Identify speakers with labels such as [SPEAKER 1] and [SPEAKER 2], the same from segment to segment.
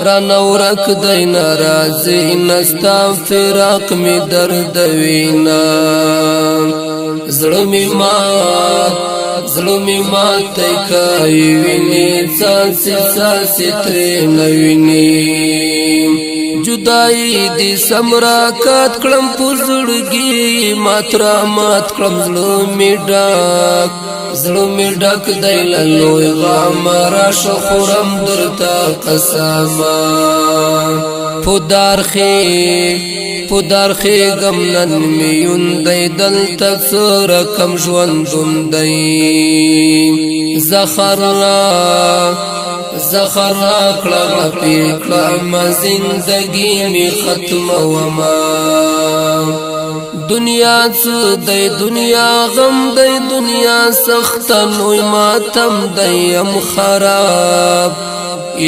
[SPEAKER 1] رانورک دی ناراضی نستا فراق می دردوینا زړمی مات تکای ویني ساسی تری نویني جدائی دی سمراکات کلم پزړګي مات کلم زړمی ډک دی لوی غم را شخورم درتا قسما پودارخی گمنن میون دی دل تکسر کم ژوندون دی زخر کړه پیکړه ما زندگی می ختم وما دنیا څه دی دنیا غم دی دنیا سخت نوې ماتم دی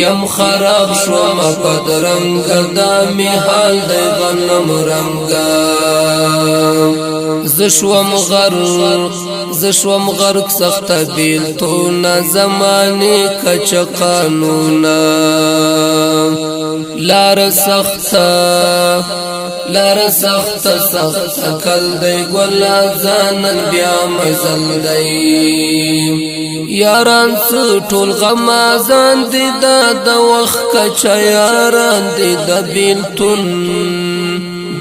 [SPEAKER 1] یم خراب شوم پدرنګ دا می حال دی غنم رنگا زشوم غرق سخت بیل تو نا زمانی کچ قانونا لار سخت کل دی گولا زانن بیا مزل دی یاران ټول غمازان دی د وخت کچا یاران دی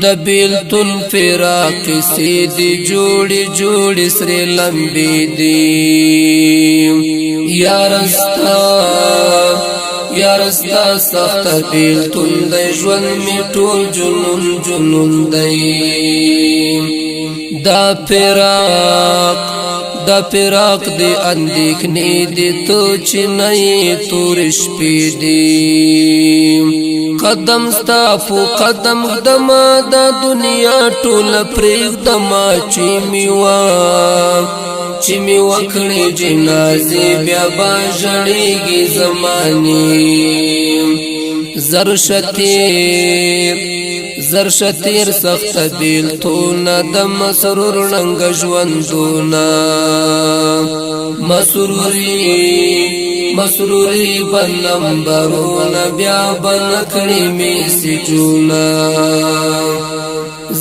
[SPEAKER 1] د بیلتون فراق سیدی جوڑی سری لمبی دی یارستا سخت بیلتون دی ژوند می ټول جنون دی دا فراق دی اندیکنی دی تو چنئی تورش پی دی قدم ستا پو قدم دما دا دنیا ټول پریک دما چی می وکړي جنازي بیا با ژړېږي زماني زرشتیر سخت بیلتونه د مسرور رنګ ژوندونه مسروری بنمبرونه بیا بنکړي می سجونه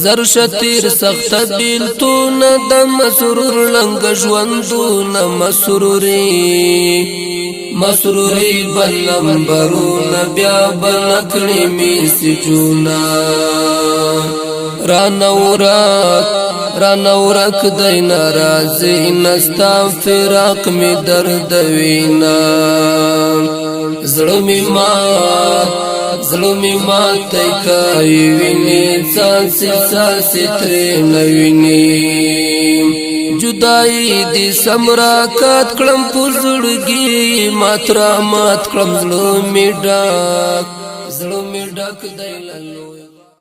[SPEAKER 1] زرشتیر سخت بیلتونه د مسرور رنګ ژوندونه مسروری بنمبرونه بیا بنکړي می سجونه رانورک دی ناراضی نستا فراق می دردوینا زړمی مات تکای ویني ساسی تری نویني جدائی دی سمراکات کلم پزړګي مات کلم زړمی ډک دی لوی